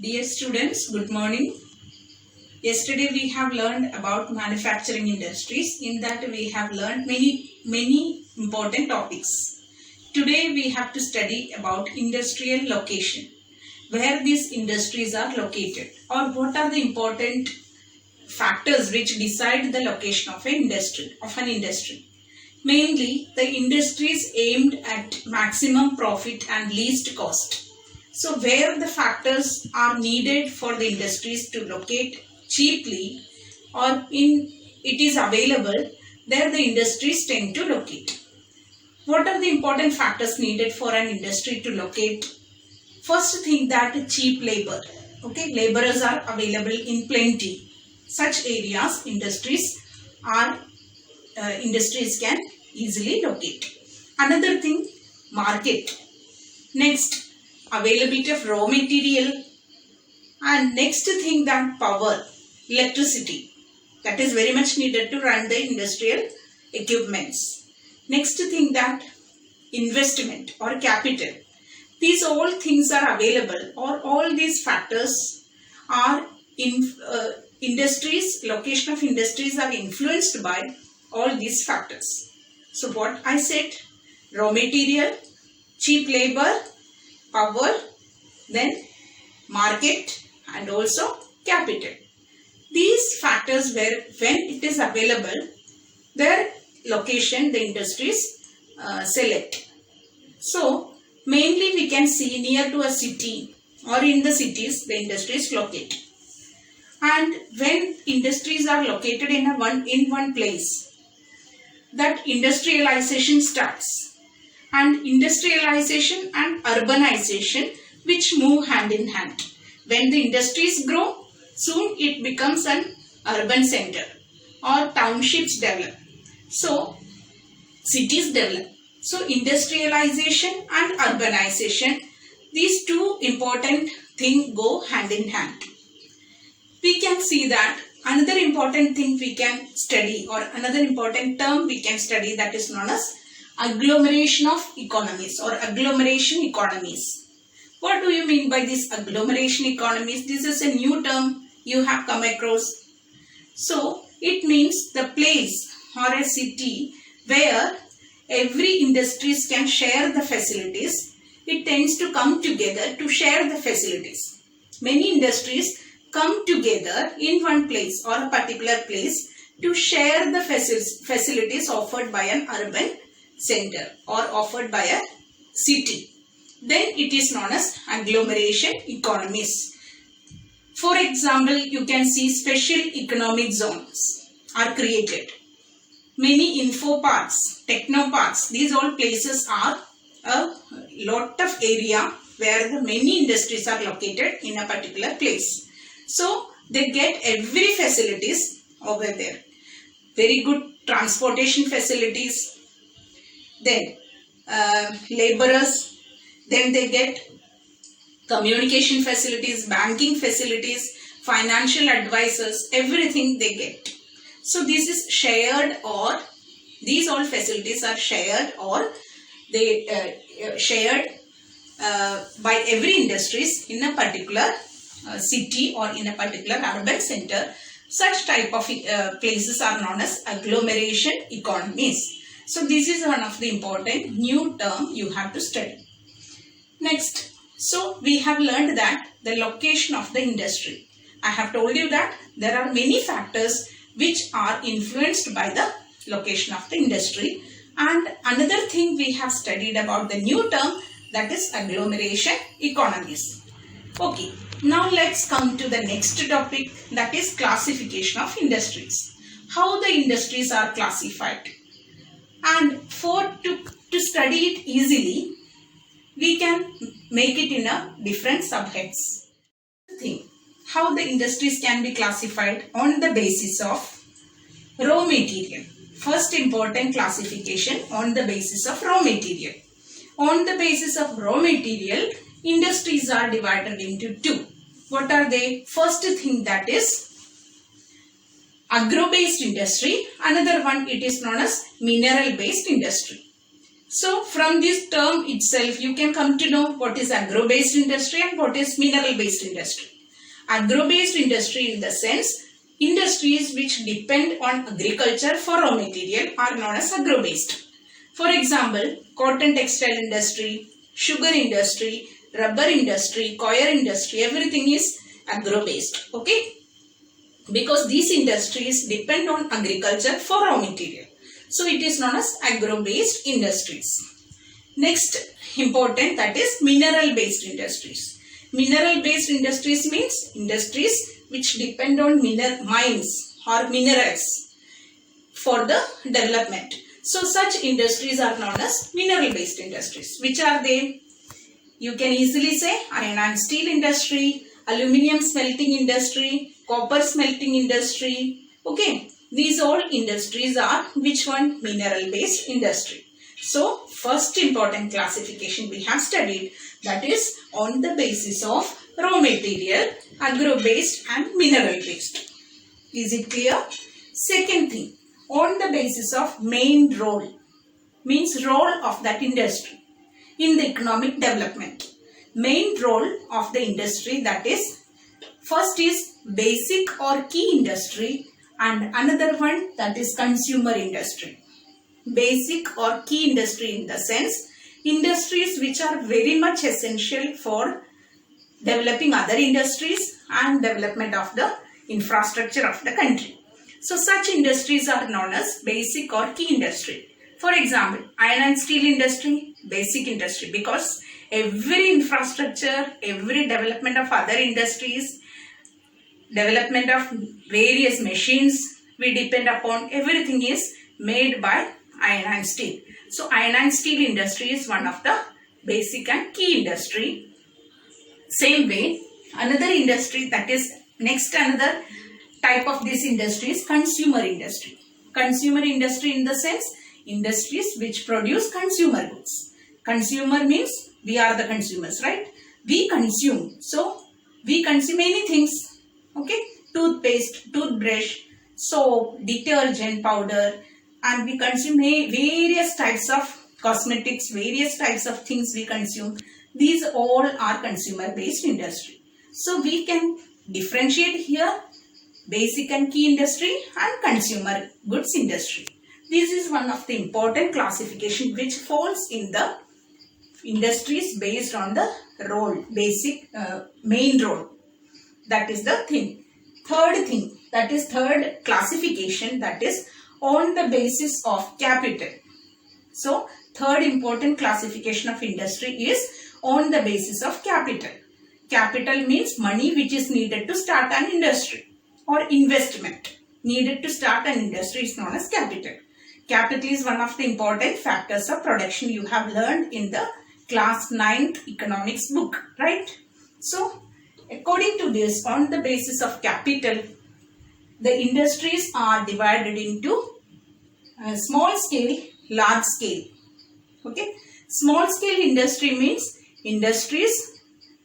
Dear students, good morning. Yesterday we have learned about manufacturing industries. In that we have learned many important topics. Today we have to study about industrial location, where these industries are located, or what are the important factors which decide the location of an industry. Mainly the industries aimed at maximum profit and least cost. So where the factors are needed for the industries to locate cheaply or it is available, there the industries tend to locate. What are the important factors needed for an industry to locate? First thing, that cheap labor. Okay, laborers are available in plenty. Such areas industries can easily locate. Another thing, market. Next, availability of raw material, and next thing, that power, electricity, that is very much needed to run the industrial equipments. Next thing, that investment or capital. These all things are available, or all these factors are in industries, location of industries are influenced by all these factors. So what I said, raw material, cheap labor, power, then market, and also capital. These factors, where when it is available, their location the industries select. So mainly we can see near to a city or in the cities the industries locate. And when industries are located in one place, that industrialization starts. And industrialization and urbanization which move hand in hand. When the industries grow, soon it becomes an urban center, or townships develop. So cities develop. So industrialization and urbanization, these two important things go hand in hand. We can see that another important thing we can study, or another important term we can study, that is known as agglomeration of economies or agglomeration economies. What do you mean by this agglomeration economies? This is a new term you have come across. So it means the place or a city where every industries can share the facilities. It tends to come together to share the facilities. Many industries come together in one place or a particular place to share the facilities offered by an urban center or offered by a city. Then it is known as agglomeration economies. For example, you can see special economic zones are created. Many info parks, techno parks, these all places are a lot of area where the many industries are located in a particular place. So they get every facilities over there. Very good transportation facilities. Then laborers, then they get communication facilities, banking facilities, financial advisors, everything they get. So this is shared, or these all facilities are shared, or they shared by every industries in a particular city or in a particular urban center. Such type of places are known as agglomeration economies. So this is one of the important new term you have to study. Next, so we have learned that the location of the industry. I have told you that there are many factors which are influenced by the location of the industry. And another thing we have studied about the new term, that is agglomeration economies. Okay, now let's come to the next topic, that is classification of industries. How the industries are classified. And to study it easily, we can make it in a different subheads. How the industries can be classified on the basis of raw material. First important classification, on the basis of raw material. On the basis of raw material, industries are divided into two. What are they? First thing, that is agro-based industry. Another one, it is known as mineral-based industry. So from this term itself, you can come to know what is agro-based industry and what is mineral-based industry. Agro-based industry in the sense, industries which depend on agriculture for raw material are known as agro-based. For example, cotton textile industry, sugar industry, rubber industry, coir industry, everything is agro-based. Okay? Because these industries depend on agriculture for raw material. So it is known as agro-based industries. Next important, that is mineral-based industries. Mineral-based industries means industries which depend on mines or minerals for the development. So such industries are known as mineral-based industries. Which are they? You can easily say iron and steel industry, aluminium smelting industry, copper smelting industry. Okay, these all industries are which one? Mineral-based industry. So first important classification we have studied, that is on the basis of raw material, agro-based and mineral-based. Is it clear? Second thing, on the basis of main role, means role of that industry in the economic development. Main role of the industry, that is, first is basic or key industry and another one, that is consumer industry. Basic or key industry in the sense, industries which are very much essential for developing other industries and development of the infrastructure of the country. So such industries are known as basic or key industry. For example, iron and steel industry, basic industry, because every infrastructure, every development of other industries, development of various machines we depend upon, everything is made by iron and steel. So iron and steel industry is one of the basic and key industry. Same way, another industry, that is next another type of this industry is consumer industry. Consumer industry in the sense, industries which produce consumer goods. Consumer means we are the consumers, right? We consume. So we consume many things. Okay, toothpaste, toothbrush, soap, detergent, powder, and we consume various types of cosmetics, various types of things we consume. These all are consumer based industry. So we can differentiate here basic and key industry and consumer goods industry. This is one of the important classification which falls in the industries based on the role, basic main role. That is the thing. Third thing, that is third classification, that is on the basis of capital. So third important classification of industry is on the basis of capital. Capital means money which is needed to start an industry or investment needed to start an industry is known as capital. Capital is one of the important factors of production you have learned in the class 9th economics book, right? So according to this, on the basis of capital, the industries are divided into small scale, large scale. Okay, small scale industry means industries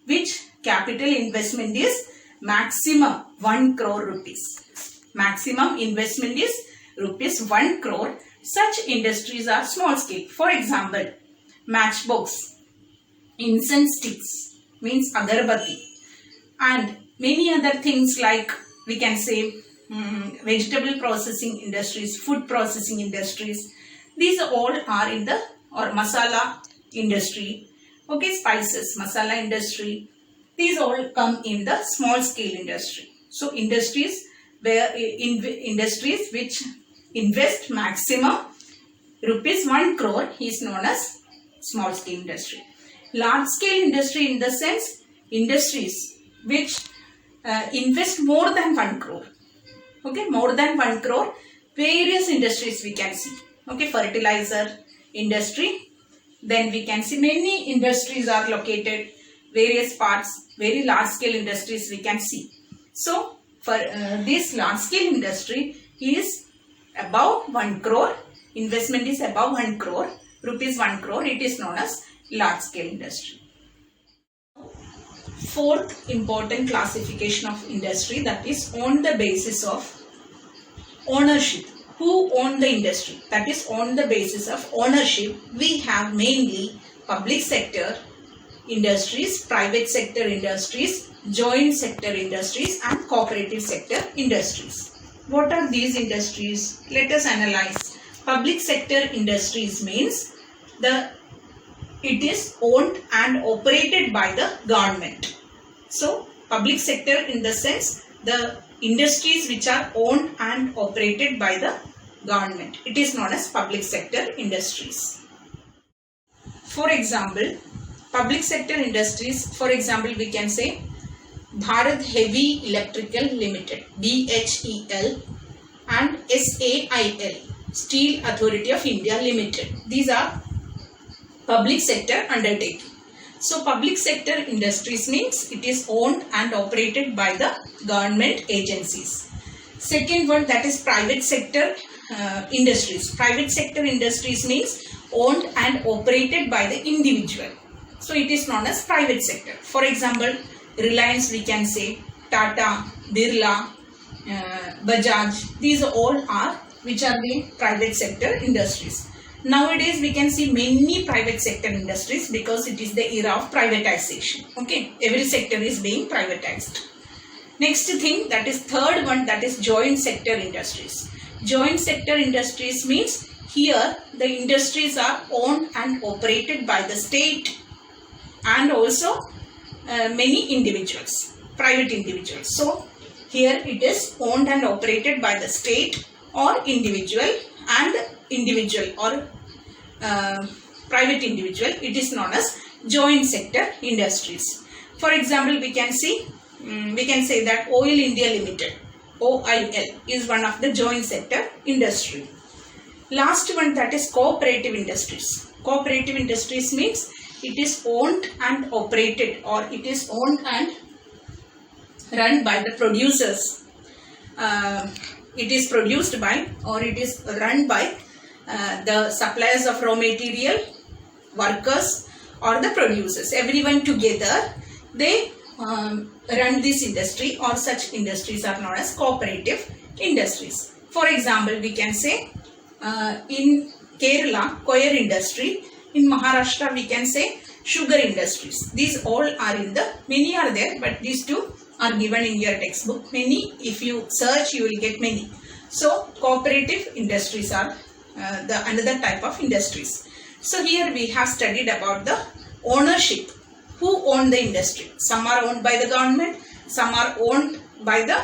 which capital investment is maximum 1 crore rupees. Maximum investment is rupees 1 crore. Such industries are small scale. For example, matchbox, incense sticks means agarbatti, and many other things like we can say vegetable processing industries, food processing industries. These all are in the or masala industry. Okay, spices, masala industry. These all come in the small scale industry. So industries where industries which invest maximum rupees 1 crore is known as small scale industry. Large scale industry in the sense industries which invest more than 1 crore. Okay, more than 1 crore. Various industries we can see. Okay, fertilizer industry. Then we can see many industries are located, various parts, very large scale industries we can see. So for this large scale industry is above 1 crore, investment is above 1 crore, rupees 1 crore, it is known as large scale industry. Fourth important classification of industry, that is on the basis of ownership. who own the industry, that is on the basis of ownership, we have mainly public sector industries, private sector industries, joint sector industries and cooperative sector industries. What are these industries? Let us analyze. Public sector industries means it is owned and operated by the government. So public sector in the sense the industries which are owned and operated by the government. It is known as public sector industries. For example, public sector industries, for example, we can say Bharat Heavy Electrical Limited, BHEL, and SAIL, Steel Authority of India Limited. These are public sector undertaking. So public sector industries means it is owned and operated by the government agencies. Second one, that is private sector industries. Private sector industries means owned and operated by the individual. So it is known as private sector. For example, Reliance, we can say Tata, Birla, Bajaj. These all are which are the private sector industries. Nowadays we can see many private sector industries because it is the era of privatization. Okay, every sector is being privatized. Next thing, that is third one, that is joint sector industries. Joint sector industries means here the industries are owned and operated by the state and also many individuals, private individuals. So here it is owned and operated by the state or individual and individual or private individual. It is known as joint sector industries. For example, we can say that Oil India Limited, OIL, is one of the joint sector industry. Last one, that is cooperative industries. Cooperative industries means it is owned and operated, or it is owned and run by the producers. It is produced by, or it is run by the suppliers of raw material, workers or the producers. Everyone together they run this industry, or such industries are known as cooperative industries. For example, we can say in Kerala, coir industry. In Maharashtra, we can say sugar industries. These all are in the, many are there, but these two are given in your textbook. Many, if you search, you will get many. So cooperative industries are the another type of industries. So here we have studied about the ownership. Who own the industry? Some are owned by the government, some are owned by the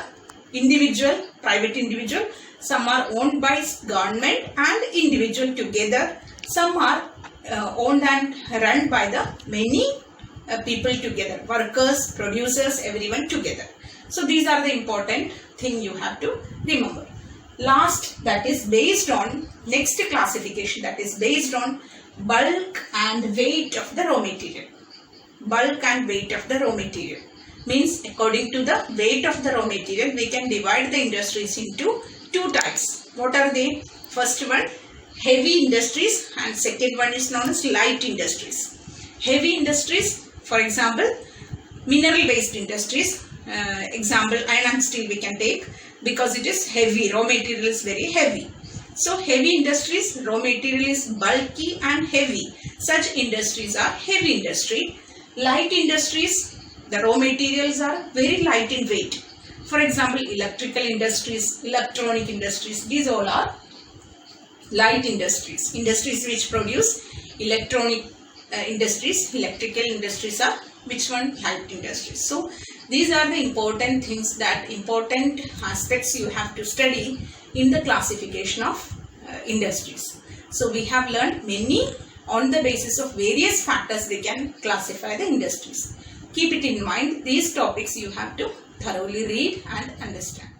individual, private individual, some are owned by government and individual together, some are owned and run by the many people together, workers, producers, everyone together. So these are the important thing you have to remember. Last, that is based on next classification, that is based on bulk and weight of the raw material. Bulk and weight of the raw material means according to the weight of the raw material we can divide the industries into two types. What are they? First one, heavy industries, and second one is known as light industries. Heavy industries, for example, mineral based industries, example iron and steel we can take, because it is heavy, raw material is very heavy. So heavy industries, raw material is bulky and heavy. Such industries are heavy industry. Light industries, the raw materials are very light in weight. For example, electrical industries, electronic industries, these all are light industries. Industries which produce electronic industries, electrical industries are which one? Light industries. So these are the important things, that important aspects you have to study in the classification of industries. So we have learned many. On the basis of various factors we can classify the industries. Keep it in mind, these topics you have to thoroughly read and understand.